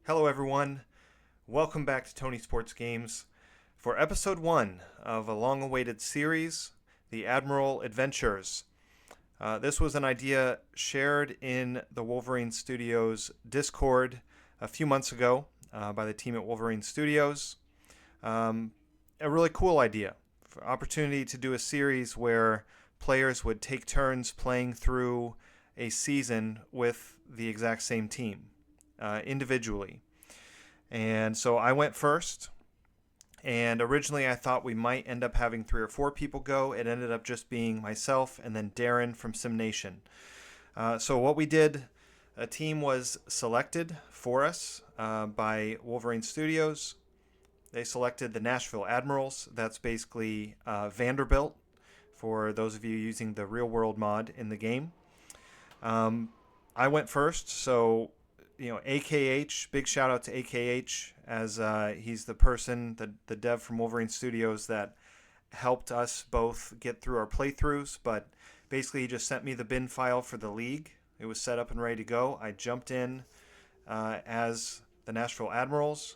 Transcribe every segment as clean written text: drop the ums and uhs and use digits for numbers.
Hello, everyone. Welcome back to Tony Sports Games for episode 1 of a long awaited series, the Admiral Adventures. This was an idea shared in the Wolverine Studios Discord a few months ago by the team at Wolverine Studios. A really cool idea. Opportunity to do a series where players would take turns playing through a season with the exact same team individually. And so I went first. And originally I thought we might end up having 3 or 4 people go. It ended up just being myself and then Darren from SimNation. So what we did, a team was selected for us by Wolverine Studios. They selected the Nashville Admirals. That's basically Vanderbilt for those of you using the real world mod in the game. I went first, so AKH, big shout out to AKH, as he's the person, the dev from Wolverine Studios that helped us both get through our playthroughs. But basically, he just sent me the bin file for the league. It was set up and ready to go. I jumped in as the Nashville Admirals,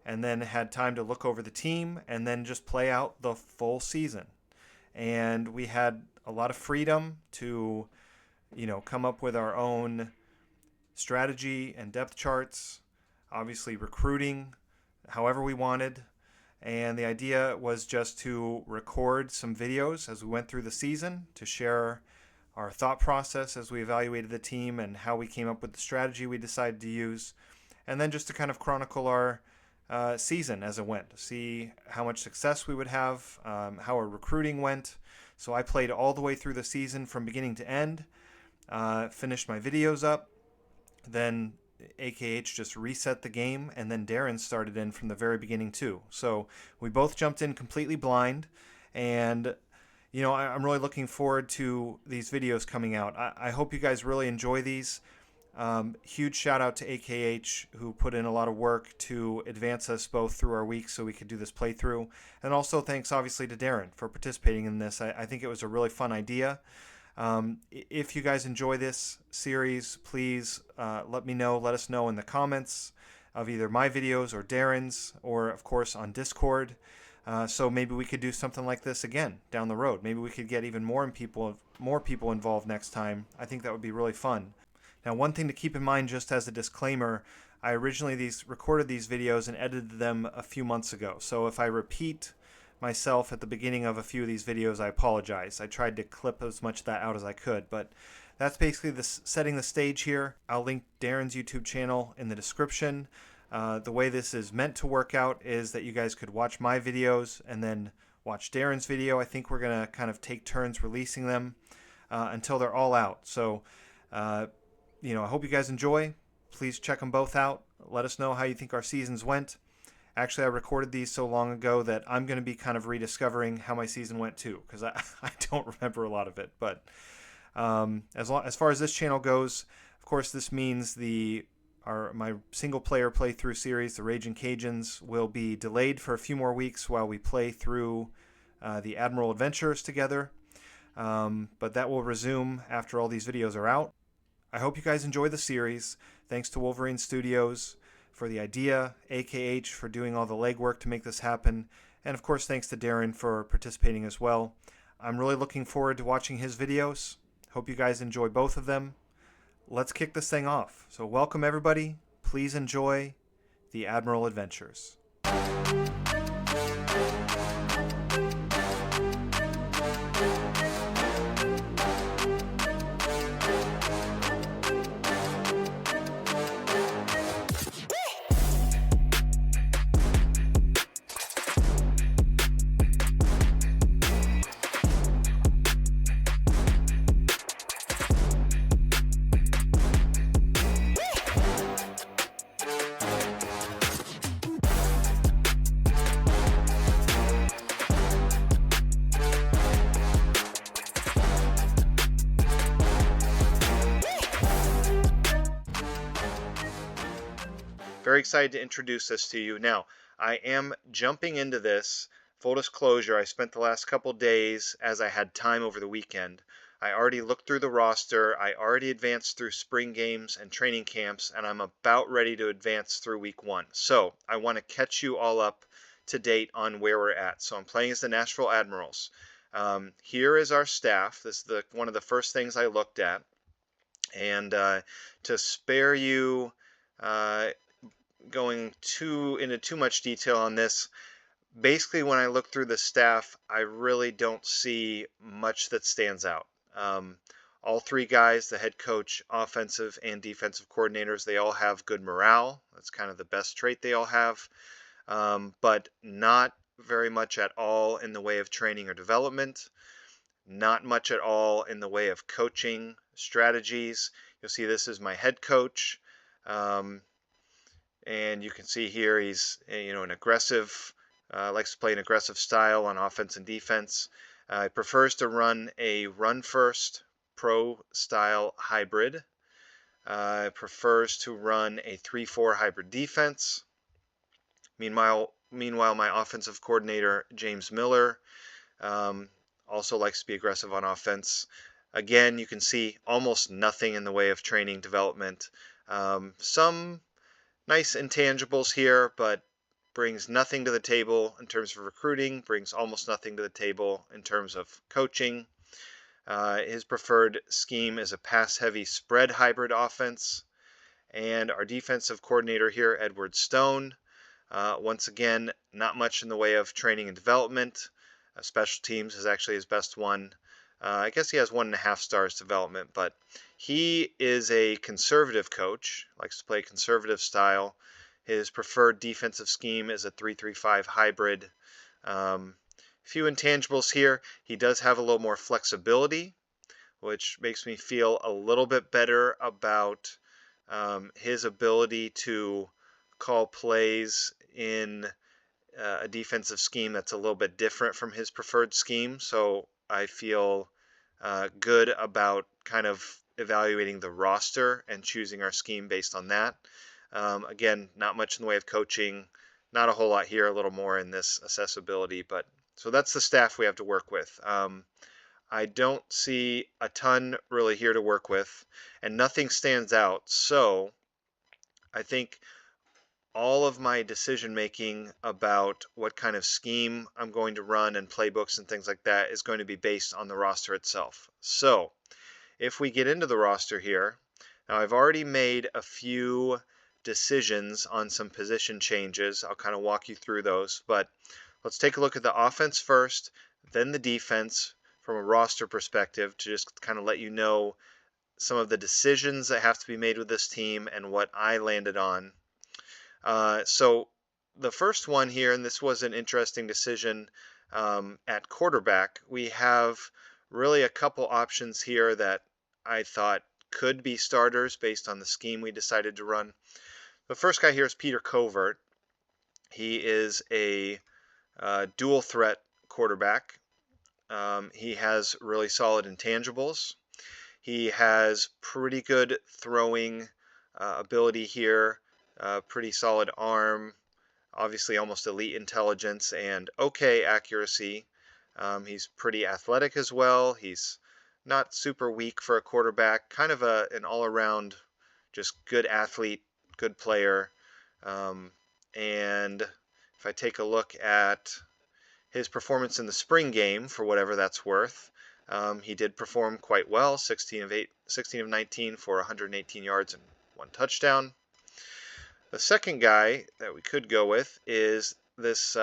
and then had time to look over the team and then just play out the full season. And we had a lot of freedom to, come up with our own strategy and depth charts, obviously recruiting however we wanted. And the idea was just to record some videos as we went through the season to share our thought process as we evaluated the team and how we came up with the strategy we decided to use. And then just to kind of chronicle our season as it went, see how much success we would have, how our recruiting went. So I played all the way through the season from beginning to end, finished my videos up. Then AKH just reset the game, and then Darren started in from the very beginning too. So we both jumped in completely blind, and I'm really looking forward to these videos coming out. I hope you guys really enjoy these. Huge shout out to AKH, who put in a lot of work to advance us both through our weeks so we could do this playthrough. And also thanks obviously to Darren for participating in this. I think it was a really fun idea. If you guys enjoy this series, please let us know in the comments of either my videos or Darren's, or of course on Discord. So maybe we could do something like this again down the road. Maybe we could get even more people involved next time. I think that would be really fun. Now, one thing to keep in mind, just as a disclaimer, I originally recorded these videos and edited them a few months ago. So if I repeat myself at the beginning of a few of these videos, I apologize. I tried to clip as much of that out as I could, but that's basically setting the stage here. I'll link Darren's YouTube channel in the description. The way this is meant to work out is that you guys could watch my videos and then watch Darren's video. I think we're going to kind of take turns releasing them until they're all out. So, I hope you guys enjoy. Please check them both out. Let us know how you think our seasons went. Actually, I recorded these so long ago that I'm going to be kind of rediscovering how my season went too, because I don't remember a lot of it. But as far as this channel goes, of course, this means my single player playthrough series, the Raging Cajuns, will be delayed for a few more weeks while we play through the Admiral Adventures together. But that will resume after all these videos are out. I hope you guys enjoy the series. Thanks to Wolverine Studios for the idea, AKH for doing all the legwork to make this happen, and of course thanks to Darren for participating as well. I'm really looking forward to watching his videos. Hope you guys enjoy both of them. Let's kick this thing off. So welcome everybody. Please enjoy the Admiral Adventures. Very excited to introduce this to you. Now, I am jumping into this. Full disclosure, I spent the last couple days, as I had time over the weekend, I already looked through the roster. I already advanced through spring games and training camps, and I'm about ready to advance through week 1. So I want to catch you all up to date on where we're at. So I'm playing as the Nashville Admirals. Here is our staff. This is one of the first things I looked at. And to spare you going into too much detail on this, basically when I look through the staff, I really don't see much that stands out. All 3 guys, the head coach, offensive and defensive coordinators, they all have good morale. That's kind of the best trait they all have, but not very much at all in the way of training or development. Not much at all in the way of coaching strategies. You'll see this is my head coach. And you can see here he's an aggressive, likes to play an aggressive style on offense and defense. He prefers to run a run-first pro-style hybrid. Prefers to run a 3-4 hybrid defense. Meanwhile, my offensive coordinator, James Miller, also likes to be aggressive on offense. Again, you can see almost nothing in the way of training development. Some nice intangibles here, but brings nothing to the table in terms of recruiting, brings almost nothing to the table in terms of coaching. His preferred scheme is a pass-heavy spread hybrid offense. And our defensive coordinator here, Edward Stone, once again, not much in the way of training and development. Special teams is actually his best one. I guess he has 1.5 stars development, but he is a conservative coach, likes to play conservative style. His preferred defensive scheme is a 3-3-5 hybrid. Few intangibles here. He does have a little more flexibility, which makes me feel a little bit better about his ability to call plays in a defensive scheme that's a little bit different from his preferred scheme. So I feel good about kind of evaluating the roster and choosing our scheme based on that. Again, not much in the way of coaching, not a whole lot here, a little more in this accessibility, but so that's the staff we have to work with. I don't see a ton really here to work with, and nothing stands out. So I think all of my decision making about what kind of scheme I'm going to run and playbooks and things like that is going to be based on the roster itself. So if we get into the roster here, now I've already made a few decisions on some position changes. I'll kind of walk you through those, but let's take a look at the offense first, then the defense from a roster perspective to just kind of let you know some of the decisions that have to be made with this team and what I landed on. So the first one here, and this was an interesting decision at quarterback, we have really a couple options here that I thought could be starters based on the scheme we decided to run. The first guy here is Peter Covert. He is a dual threat quarterback. He has really solid intangibles. He has pretty good throwing ability here, pretty solid arm, obviously almost elite intelligence and okay accuracy. He's pretty athletic as well. He's not super weak for a quarterback, kind of an all-around just good athlete, good player. And if I take a look at his performance in the spring game, for whatever that's worth, he did perform quite well, 16 of 19 for 118 yards and 1 touchdown. The second guy that we could go with is this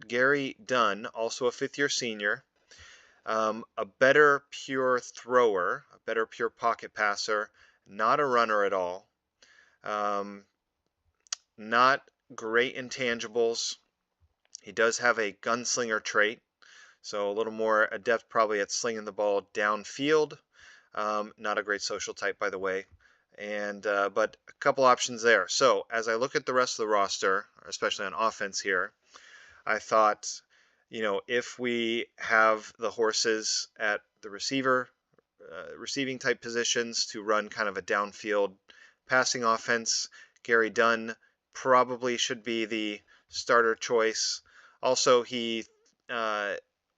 Gary Dunn, also a fifth-year senior, a better pure thrower, a better pure pocket passer, not a runner at all, not great intangibles. He does have a gunslinger trait, so a little more adept probably at slinging the ball downfield. Not a great social type, by the way. And but a couple options there. So as I look at the rest of the roster, especially on offense here, I thought, if we have the horses at the receiving type positions to run kind of a downfield passing offense, Gary Dunn probably should be the starter choice. Also, he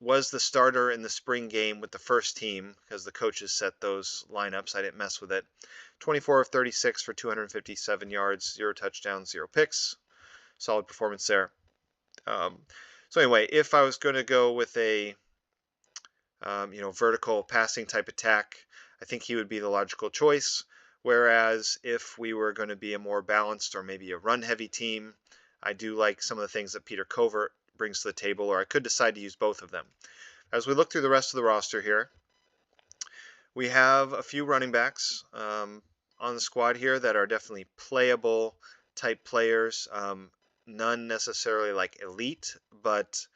was the starter in the spring game with the first team because the coaches set those lineups. I didn't mess with it. 24 of 36 for 257 yards, 0 touchdowns, 0 picks. Solid performance there. So anyway, if I was going to go with a vertical passing type attack, I think he would be the logical choice. Whereas if we were going to be a more balanced or maybe a run-heavy team, I do like some of the things that Peter Covert brings to the table, or I could decide to use both of them. As we look through the rest of the roster here, we have a few running backs on the squad here that are definitely playable type players. None necessarily like elite, but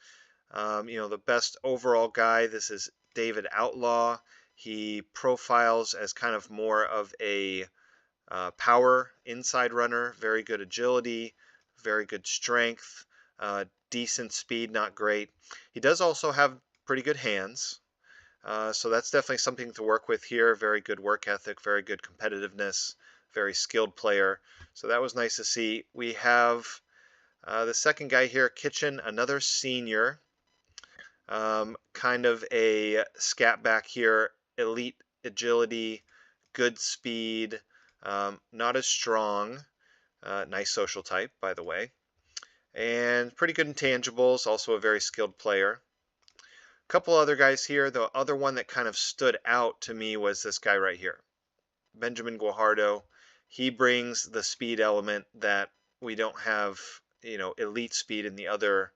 the best overall guy, this is David Outlaw. He profiles as kind of more of a power inside runner, very good agility, very good strength, decent speed, not great. He does also have pretty good hands, so that's definitely something to work with here. Very good work ethic, very good competitiveness, very skilled player. So that was nice to see. We have the second guy here, Kitchen, another senior. Kind of a scat back here, elite agility, good speed, not as strong, nice social type, by the way, and pretty good intangibles, also a very skilled player. A couple other guys here. The other one that kind of stood out to me was this guy right here, Benjamin Guajardo. He brings the speed element that we don't have, elite speed in the other,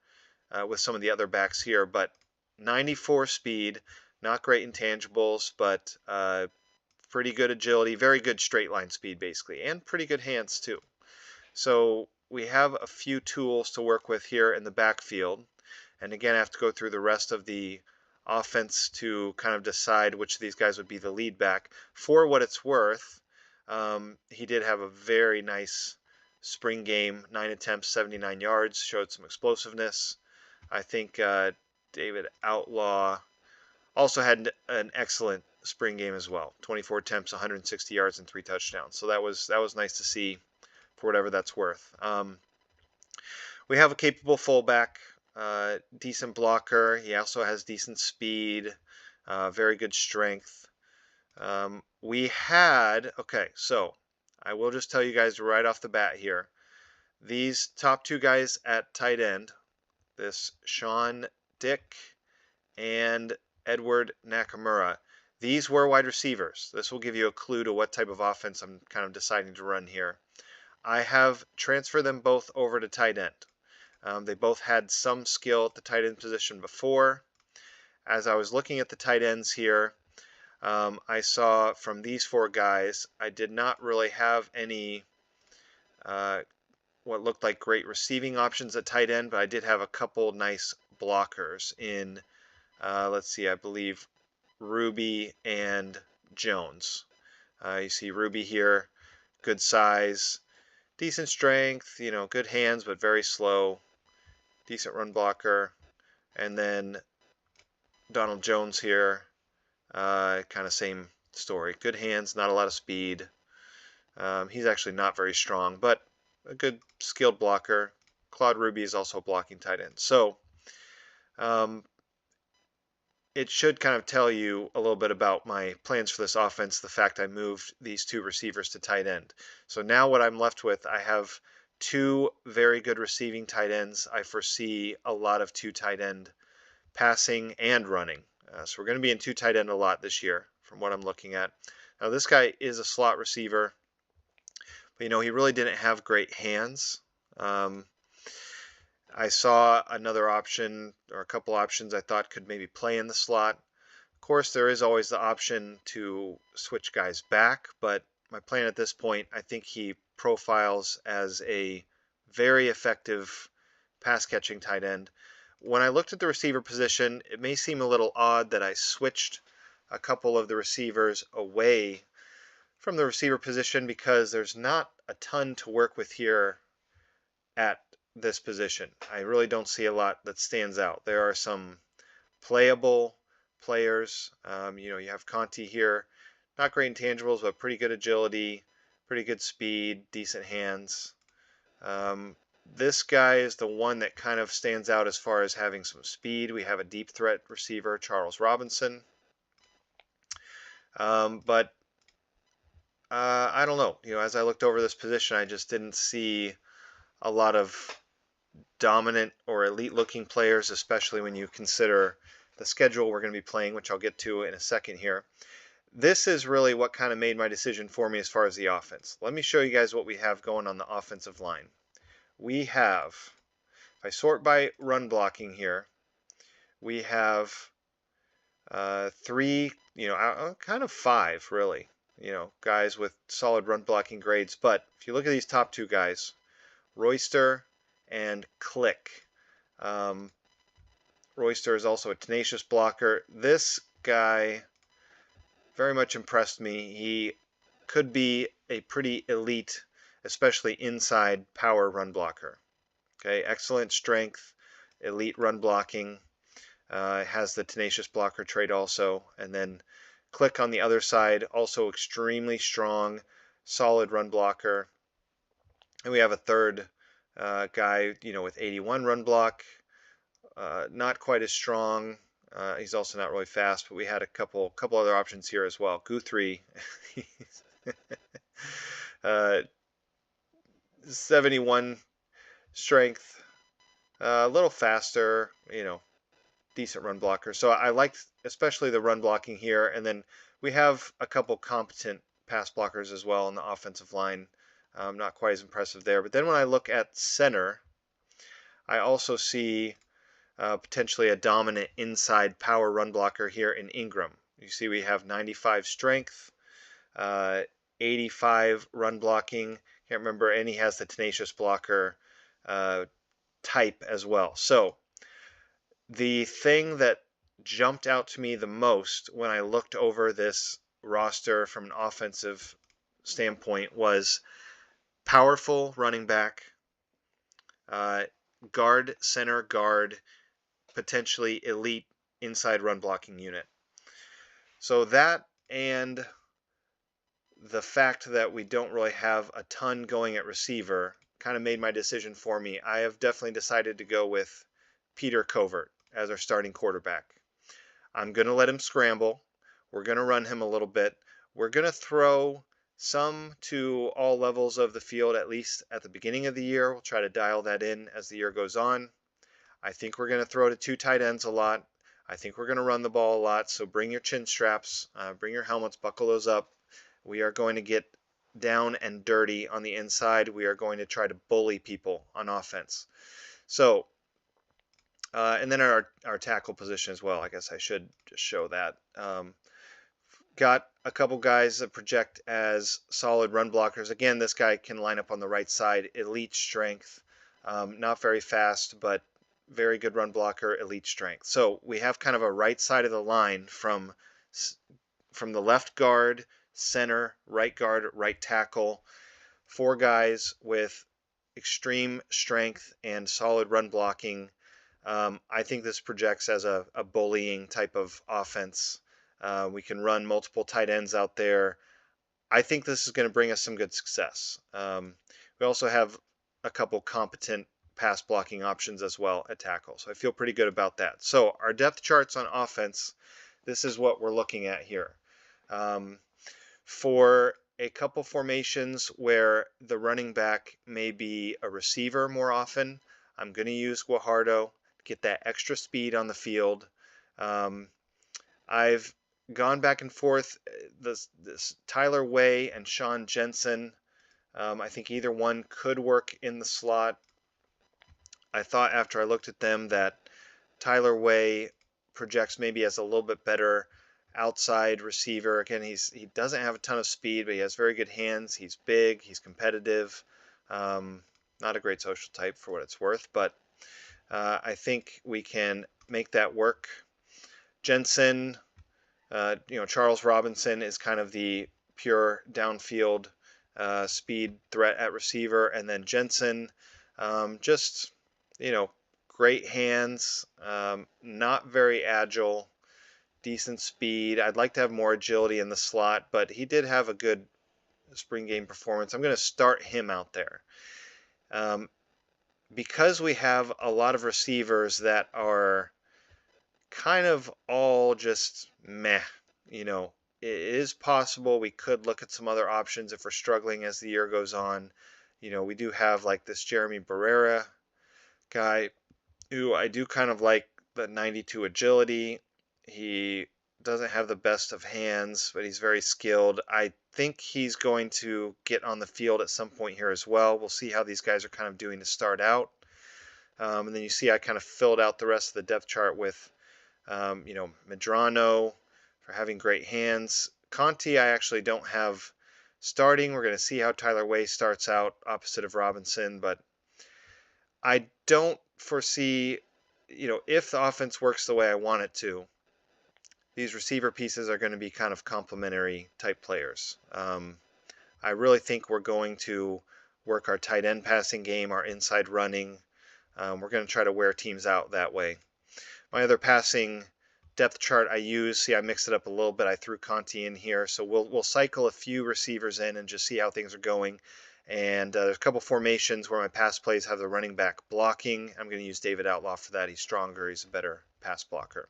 with some of the other backs here, but 94 speed, not great intangibles, but pretty good agility, very good straight line speed basically, and pretty good hands too. So we have a few tools to work with here in the backfield. And again, I have to go through the rest of the offense to kind of decide which of these guys would be the lead back. For what it's worth, he did have a very nice spring game, 9 attempts, 79 yards, showed some explosiveness. I think David Outlaw also had an excellent spring game as well. 24 attempts, 160 yards, and 3 touchdowns. So that was nice to see for whatever that's worth. We have a capable fullback, decent blocker. He also has decent speed, very good strength. So I will just tell you guys right off the bat here. These top two guys at tight end, this Sean Dick and Edward Nakamura, these were wide receivers. This will give you a clue to what type of offense I'm kind of deciding to run here. I have transferred them both over to tight end. They both had some skill at the tight end position before. As I was looking at the tight ends here, I saw from these four guys, I did not really have any what looked like great receiving options at tight end, but I did have a couple nice blockers in, I believe Ruby and Jones. You see Ruby here, good size, decent strength, good hands, but very slow, decent run blocker. And then Donald Jones here, kind of same story. Good hands, not a lot of speed. He's actually not very strong, but a good skilled blocker. Claude Ruby is also a blocking tight end. So it should kind of tell you a little bit about my plans for this offense, the fact I moved these two receivers to tight end. So now what I'm left with, I have two very good receiving tight ends. I foresee a lot of two tight end passing and running. So we're going to be in two tight end a lot this year from what I'm looking at. Now this guy is a slot receiver, but he really didn't have great hands. I saw another option or a couple options I thought could maybe play in the slot. Of course, there is always the option to switch guys back, but my plan at this point, I think he profiles as a very effective pass-catching tight end. When I looked at the receiver position, it may seem a little odd that I switched a couple of the receivers away from the receiver position because there's not a ton to work with here at this position. I really don't see a lot that stands out. There are some playable players. You have Conti here, not great intangibles, but pretty good agility, pretty good speed, decent hands. This guy is the one that kind of stands out as far as having some speed. We have a deep threat receiver, Charles Robinson. But I don't know. As I looked over this position, I just didn't see a lot of dominant or elite-looking players, especially when you consider the schedule we're going to be playing, which I'll get to in a second here. This is really what kind of made my decision for me as far as the offense. Let me show you guys what we have going on the offensive line. We have, if I sort by run blocking here, we have three, kind of five, really, guys with solid run blocking grades. But if you look at these top two guys, Royster and Click. Royster is also a tenacious blocker. This guy very much impressed me. He could be a pretty elite, especially inside power run blocker. Okay, excellent strength, elite run blocking. Has the tenacious blocker trait also. And then Click on the other side, also extremely strong, solid run blocker. And we have a third guy, with 81 run block. Not quite as strong. He's also not really fast, but we had a couple other options here as well. Guthrie, 71 strength, a little faster, decent run blocker. So I liked especially the run blocking here. And then we have a couple competent pass blockers as well on the offensive line. Not quite as impressive there. But then when I look at center, I also see potentially a dominant inside power run blocker here in Ingram. You see we have 95 strength, 85 run blocking. Can't remember, and he has the tenacious blocker type as well. So the thing that jumped out to me the most when I looked over this roster from an offensive standpoint was powerful running back, guard, center guard, potentially elite inside run blocking unit. So that, and the fact that we don't really have a ton going at receiver, kind of made my decision for me. I have definitely decided to go with Peter Covert as our starting quarterback. I'm going to let him scramble. We're going to run him a little bit. We're going to throw some to all levels of the field, at least at the beginning of the year. We'll try to dial that in as the year goes on. I think we're going to throw to two tight ends a lot. I think we're going to run the ball a lot. So bring your chin straps, bring your helmets, buckle those up. We are going to get down and dirty on the inside. We are going to try to bully people on offense. So, and then our tackle position as well. I guess I should just show that. Got a couple guys that project as solid run blockers. Again, this guy can line up on the right side. Elite strength, not very fast, but very good run blocker, elite strength. So we have kind of a right side of the line from the left guard, center, right guard, right tackle. Four guys with extreme strength and solid run blocking. I think this projects as a bullying type of offense. We can run multiple tight ends out there. I think this is going to bring us some good success. We also have a couple competent pass blocking options as well at tackle. So I feel pretty good about that. So our depth charts on offense, this is what we're looking at here. For a couple formations where the running back may be a receiver more often, I'm going to use Guajardo to get that extra speed on the field. I've gone back and forth. This Tyler Way and Sean Jensen, I think either one could work in the slot. I thought after I looked at them that Tyler Way projects maybe as a little bit better outside receiver. Again, he doesn't have a ton of speed, but he has very good hands. He's big. He's competitive. Not a great social type for what it's worth, but I think we can make that work. Jensen, Charles Robinson is kind of the pure downfield speed threat at receiver, and then Jensen, just great hands, not very agile, decent speed. I'd like to have more agility in the slot, but he did have a good spring game performance. I'm going to start him out there. because we have a lot of receivers that are kind of all just meh, you know, it is possible we could look at some other options if we're struggling as the year goes on. You know, we do have like this Jeremy Barrera guy who I do kind of like, the 92 agility. He doesn't have the best of hands, but he's very skilled. I think he's going to get on the field at some point here as well. We'll see how these guys are kind of doing to start out. And then you see I kind of filled out the rest of the depth chart with, you know, Medrano for having great hands. Conti, I actually don't have starting. We're going to see how Tyler Way starts out opposite of Robinson, but I don't foresee, you know, if the offense works the way I want it to, these receiver pieces are going to be kind of complementary type players. I really think we're going to work our tight end passing game, our inside running. We're going to try to wear teams out that way. My other passing depth chart I use, see I mixed it up a little bit. I threw Conti in here. So we'll cycle a few receivers in and just see how things are going. And there's a couple formations where my pass plays have the running back blocking. I'm going to use David Outlaw for that. He's stronger. He's a better pass blocker.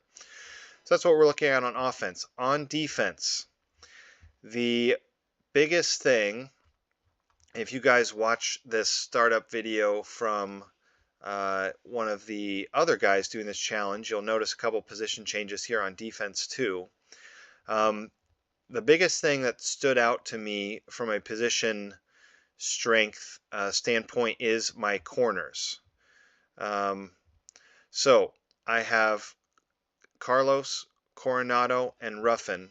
So that's what we're looking at on offense. On defense, the biggest thing, if you guys watch this startup video from one of the other guys doing this challenge, you'll notice a couple position changes here on defense too. The biggest thing that stood out to me from a position strength standpoint is my corners. So I have Carlos, Coronado, and Ruffin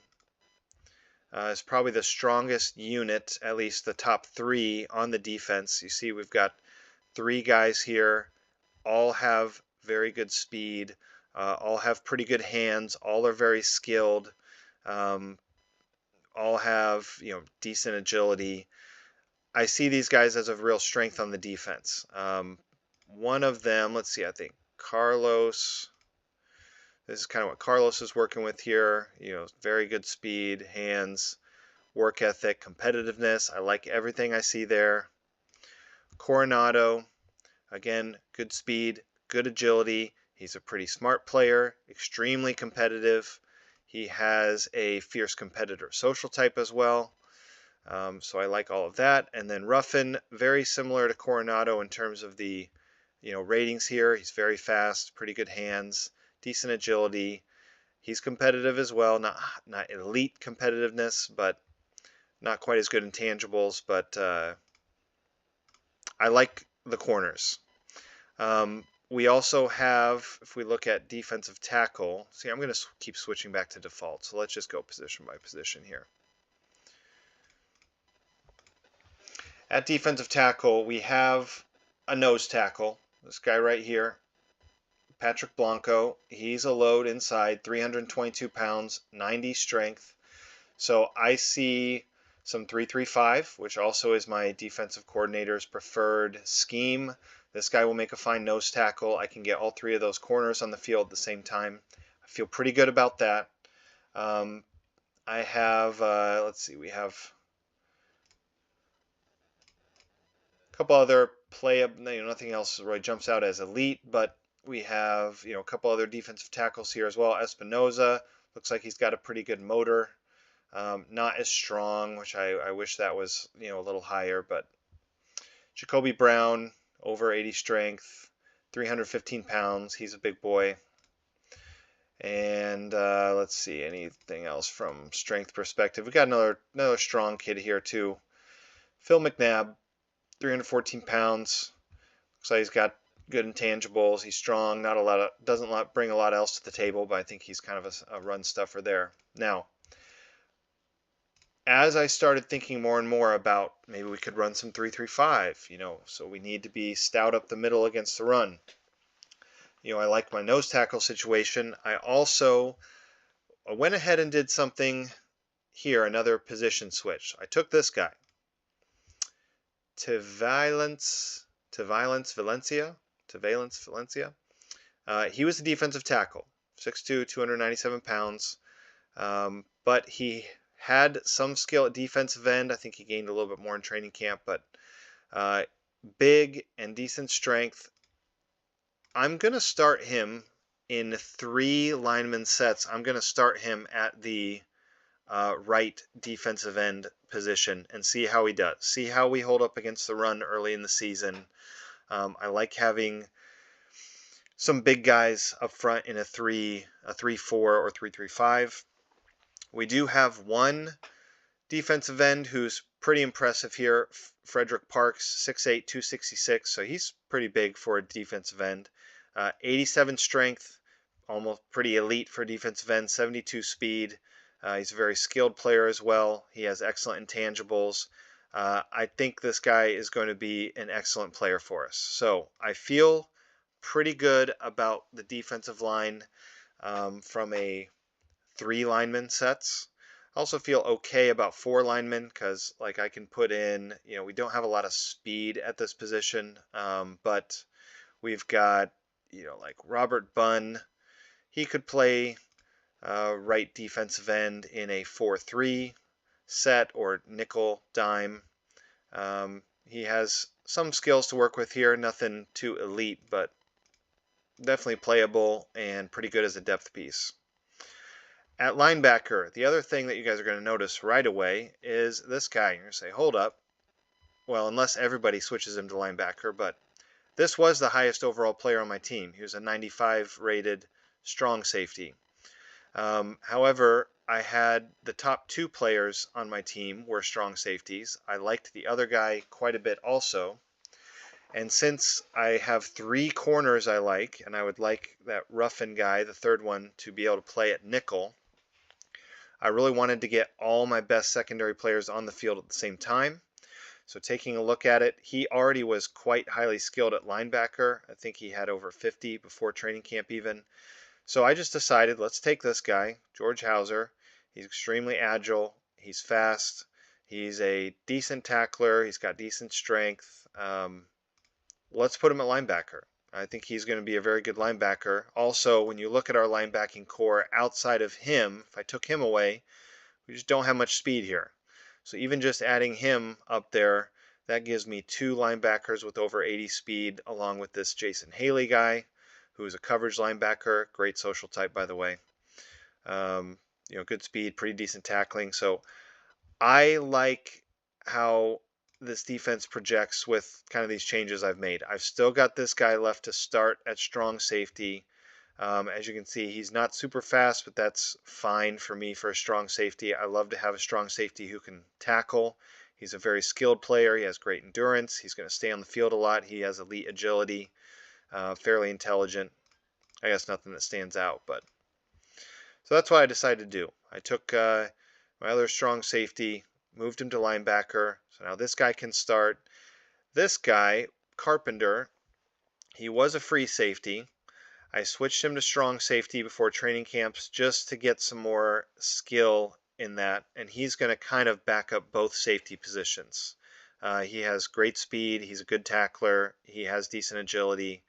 is probably the strongest unit, at least the top three on the defense. You see we've got three guys here, all have very good speed, all have pretty good hands, all are very skilled, all have, you know, decent agility. I see these guys as a real strength on the defense. One of them, let's see, I think Carlos, this is kind of what Carlos is working with here. You know, very good speed, hands, work ethic, competitiveness. I like everything I see there. Coronado, again, good speed, good agility. He's a pretty smart player, extremely competitive. He has a fierce competitor social type as well. So I like all of that. And then Ruffin, very similar to Coronado in terms of the, you know, ratings here. He's very fast, pretty good hands, decent agility. He's competitive as well, not elite competitiveness, but not quite as good intangibles. But I like the corners. We also have, if we look at defensive tackle, see, I'm going to keep switching back to default. So let's just go position by position here. At defensive tackle, we have a nose tackle. This guy right here, Patrick Blanco. He's a load inside, 322 pounds, 90 strength. So I see some 3-3-5, which also is my defensive coordinator's preferred scheme. This guy will make a fine nose tackle. I can get all three of those corners on the field at the same time. I feel pretty good about that. I have, let's see, we have a couple other nothing else really jumps out as elite, but we have, you know, a couple other defensive tackles here as well. Espinoza, looks like he's got a pretty good motor. Not as strong, which I wish that was, you know, a little higher, but Jacoby Brown, over 80 strength, 315 pounds. He's a big boy. And let's see, anything else from strength perspective. We got another strong kid here too. Phil McNabb, 314 pounds. Looks like he's got good intangibles. He's strong. Doesn't bring a lot else to the table, but I think he's kind of a run stuffer there. Now, as I started thinking more and more about maybe we could run some 3-3-5, you know, so we need to be stout up the middle against the run. You know, I like my nose tackle situation. I also went ahead and did something here, another position switch. I took this guy, Valence Valencia. He was a defensive tackle, 6'2", 297 pounds, but he had some skill at defensive end. I think he gained a little bit more in training camp, but big and decent strength, I'm going to start him in 3 lineman sets. I'm going to start him at the right defensive end position and see how he does. See how we hold up against the run early in the season. I like having some big guys up front in a 3-4 or 3-3-5. We do have one defensive end who's pretty impressive here, Frederick Parks, 6'8", 266, so he's pretty big for a defensive end. 87 strength, almost pretty elite for a defensive end, 72 speed. He's a very skilled player as well. He has excellent intangibles. I think this guy is going to be an excellent player for us. So I feel pretty good about the defensive line from a 3 lineman sets. I also feel okay about 4 linemen because, like, I can put in, we don't have a lot of speed at this position, but we've got, like Robert Bunn. He could play right defensive end in a 4-3 set or nickel dime. He has some skills to work with here, nothing too elite, but definitely playable and pretty good as a depth piece. At linebacker, the other thing that you guys are going to notice right away is this guy. You're going to say, hold up. Well, unless everybody switches him to linebacker, but this was the highest overall player on my team. He was a 95 rated strong safety. However, I had the top 2 players on my team were strong safeties. I liked the other guy quite a bit also. And since I have 3 corners I like, and I would like that Ruffin guy, the third one, to be able to play at nickel, I really wanted to get all my best secondary players on the field at the same time. So taking a look at it, he already was quite highly skilled at linebacker. I think he had over 50 before training camp even. So I just decided, let's take this guy, George Hauser. He's extremely agile. He's fast. He's a decent tackler. He's got decent strength. Let's put him at linebacker. I think he's going to be a very good linebacker. Also, when you look at our linebacking core outside of him, if I took him away, we just don't have much speed here. So even just adding him up there, that gives me 2 linebackers with over 80 speed, along with this Jason Haley guy, who is a coverage linebacker, great social type, by the way. Good speed, pretty decent tackling. So I like how this defense projects with kind of these changes I've made. I've still got this guy left to start at strong safety. As you can see, he's not super fast, but that's fine for me for a strong safety. I love to have a strong safety who can tackle. He's a very skilled player. He has great endurance. He's going to stay on the field a lot. He has elite agility, fairly intelligent. I guess nothing that stands out, but so that's what I decided to do. I took my other strong safety, moved him to linebacker. So now this guy can start. This guy, Carpenter, he was a free safety. I switched him to strong safety before training camps just to get some more skill in that, and he's going to kind of back up both safety positions. He has great speed. He's a good tackler. He has decent agility.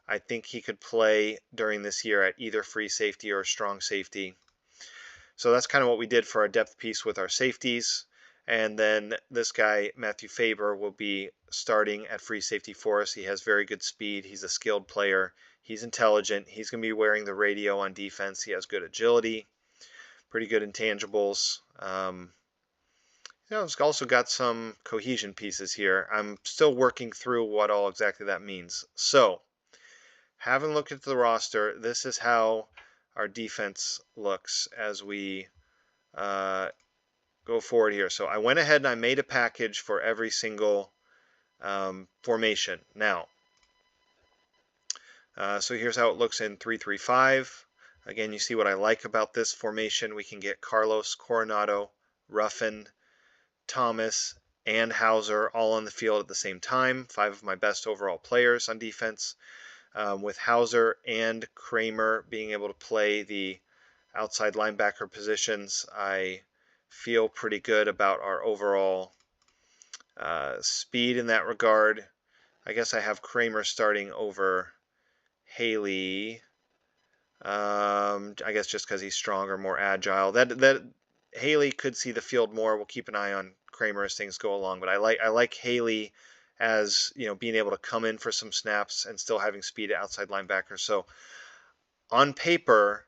I think he could play during this year at either free safety or strong safety. So that's kind of what we did for our depth piece with our safeties. And then this guy, Matthew Faber, will be starting at free safety for us. He has very good speed. He's a skilled player. He's intelligent. He's going to be wearing the radio on defense. He has good agility, pretty good intangibles. It's also got some cohesion pieces here. I'm still working through what all exactly that means. So, having looked at the roster, this is how our defense looks as we go forward here. So I went ahead and I made a package for every single formation. Now, so here's how it looks in 3-3-5. Again, you see what I like about this formation. We can get Carlos, Coronado, Ruffin, Thomas, and Hauser all on the field at the same time. 5 of my best overall players on defense. With Hauser and Kramer being able to play the outside linebacker positions, I feel pretty good about our overall speed in that regard. I guess I have Kramer starting over Haley. I guess just because he's stronger, more agile. That Haley could see the field more. We'll keep an eye on Kramer as things go along. But I like Haley as, being able to come in for some snaps and still having speed at outside linebacker. So on paper,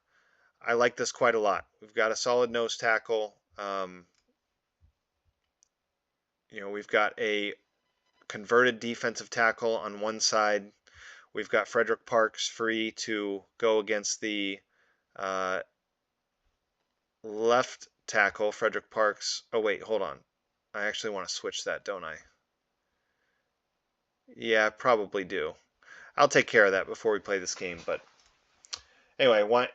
I like this quite a lot. We've got a solid nose tackle. We've got a converted defensive tackle on one side. We've got Frederick Parks free to go against the left tackle. Frederick Parks. Oh, wait, hold on. I actually want to switch that, don't I? Yeah, I probably do. I'll take care of that before we play this game. But anyway, I want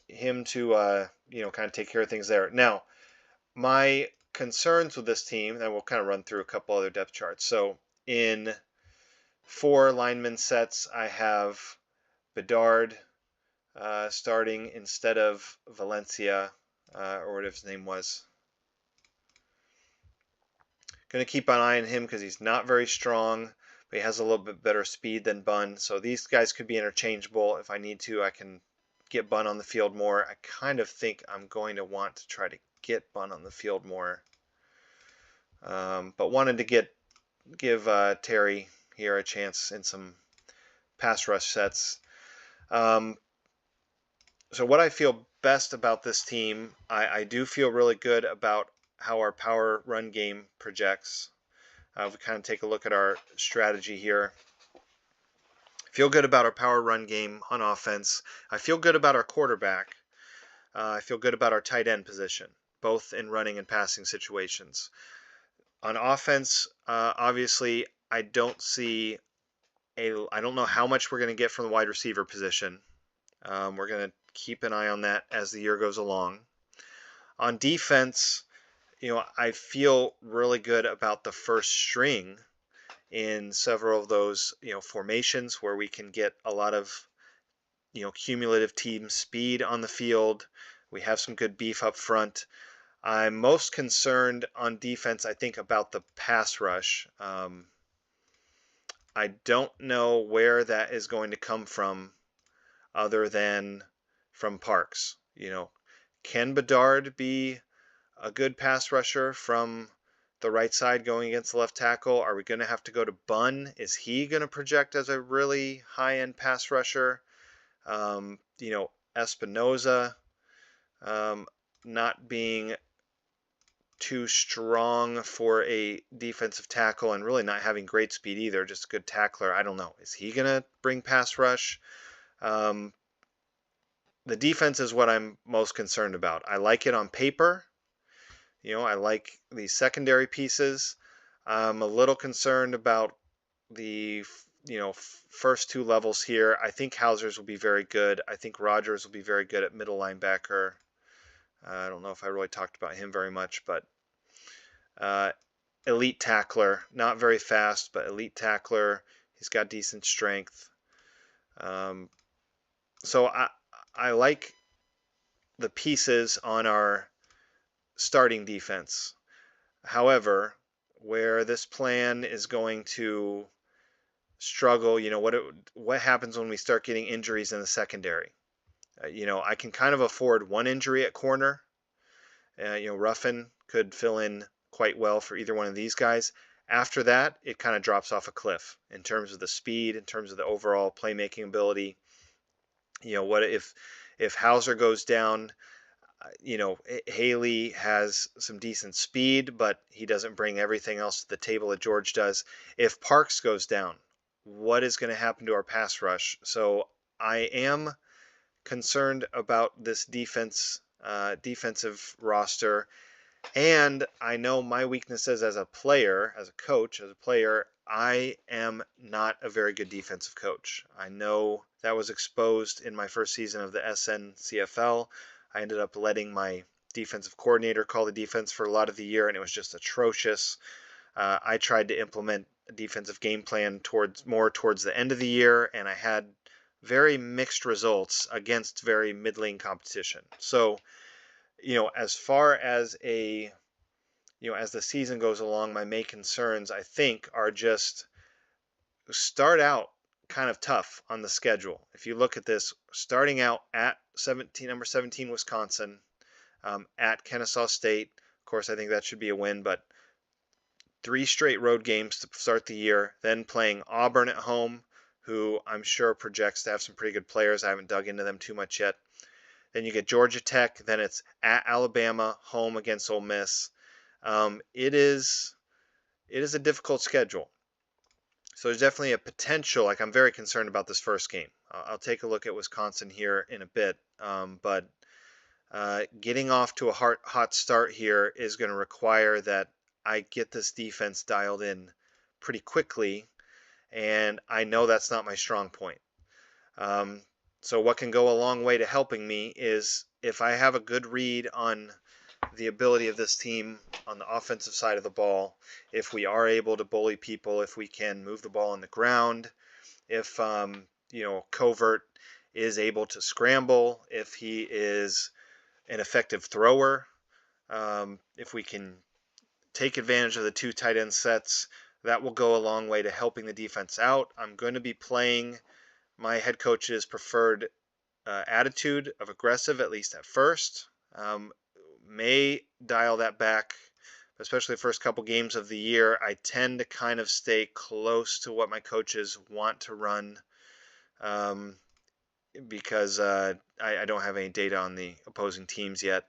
him to, kind of take care of things there. Now, my concerns with this team, and we'll kind of run through a couple other depth charts. So in 4 lineman sets, I have Bedard starting instead of Valencia, or whatever his name was. Going to keep an eye on him because he's not very strong, but he has a little bit better speed than Bunn. So these guys could be interchangeable. If I need to, I can get Bunn on the field more. I kind of think I'm going to want to try to get Bunn on the field more. But wanted to give Terry here a chance in some pass rush sets. So what I feel best about this team, I do feel really good about how our power run game projects. We kind of take a look at our strategy here. Feel good about our power run game on offense. I feel good about our quarterback. I feel good about our tight end position, both in running and passing situations. On offense, obviously, I don't know how much we're going to get from the wide receiver position. We're going to keep an eye on that as the year goes along. On defense, I feel really good about the first string in several of those, formations where we can get a lot of, cumulative team speed on the field. We have some good beef up front. I'm most concerned on defense, I think, about the pass rush. I don't know where that is going to come from other than from Parks. Can Bedard be a good pass rusher from the right side going against the left tackle? Are we going to have to go to Bunn? Is he going to project as a really high-end pass rusher? Espinoza not being too strong for a defensive tackle and really not having great speed either, just a good tackler. I don't know. Is he going to bring pass rush? The defense is what I'm most concerned about. I like it on paper. I like the secondary pieces. I'm a little concerned about the, first 2 levels here. I think Hauser's will be very good. I think Rogers will be very good at middle linebacker. I don't know if I really talked about him very much, but elite tackler, not very fast, but elite tackler. He's got decent strength. So I like the pieces on our starting defense. However, where this plan is going to struggle, what happens when we start getting injuries in the secondary? I can kind of afford one injury at corner. Ruffin could fill in quite well for either one of these guys. After that, it kind of drops off a cliff in terms of the speed, in terms of the overall playmaking ability. What if Hauser goes down? Haley has some decent speed, but he doesn't bring everything else to the table that George does. If Parks goes down, what is going to happen to our pass rush? So I am concerned about this defensive roster, and I know my weaknesses as a player, as a coach, as a player. I am not a very good defensive coach. I know that was exposed in my first season of the SNCFL. I ended up letting my defensive coordinator call the defense for a lot of the year, and it was just atrocious. I tried to implement a defensive game plan towards the end of the year, and I had very mixed results against very middling competition. So, as far as as the season goes along, my main concerns, I think, are just start out kind of tough on the schedule. If you look at this, starting out at number 17, Wisconsin, at Kennesaw State. Of course, I think that should be a win, but 3 straight road games to start the year, then playing Auburn at home, who I'm sure projects to have some pretty good players. I haven't dug into them too much yet. Then you get Georgia Tech. Then it's at Alabama, home against Ole Miss. It is a difficult schedule. So there's definitely a potential. Like, I'm very concerned about this first game. I'll take a look at Wisconsin here in a bit. But getting off to a hot start here is going to require that I get this defense dialed in pretty quickly, and I know that's not my strong point. So what can go a long way to helping me is if I have a good read on the ability of this team on the offensive side of the ball, if we are able to bully people, if we can move the ball on the ground, if Covert is able to scramble, if he is an effective thrower, if we can take advantage of the 2 tight end sets, that will go a long way to helping the defense out. I'm going to be playing my head coach's preferred attitude of aggressive, at least at first. May dial that back, especially the first couple games of the year. I tend to kind of stay close to what my coaches want to run, because I don't have any data on the opposing teams yet.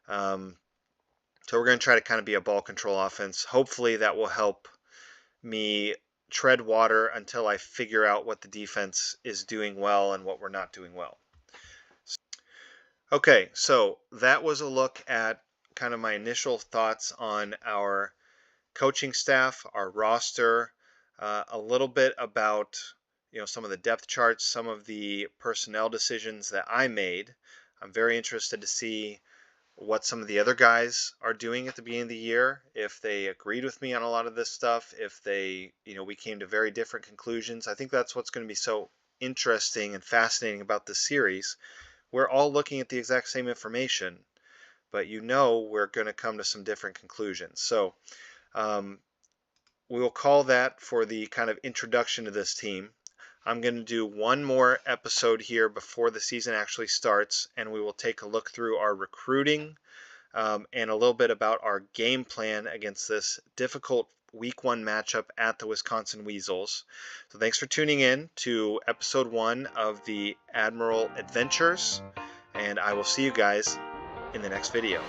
So we're going to try to kind of be a ball control offense. Hopefully that will help me tread water until I figure out what the defense is doing well and what we're not doing well. Okay, so that was a look at kind of my initial thoughts on our coaching staff, our roster, a little bit about some of the depth charts, some of the personnel decisions that I made. I'm very interested to see what some of the other guys are doing at the beginning of the year, if they agreed with me on a lot of this stuff, if they, we came to very different conclusions. I think that's what's going to be so interesting and fascinating about this series. We're all looking at the exact same information, but we're going to come to some different conclusions. So we will call that for the kind of introduction to this team. I'm going to do one more episode here before the season actually starts, and we will take a look through our recruiting and a little bit about our game plan against this difficult Week 1 matchup at the Wisconsin Weasels. So thanks for tuning in to episode 1 of the Admiral Adventures, and I will see you guys in the next video.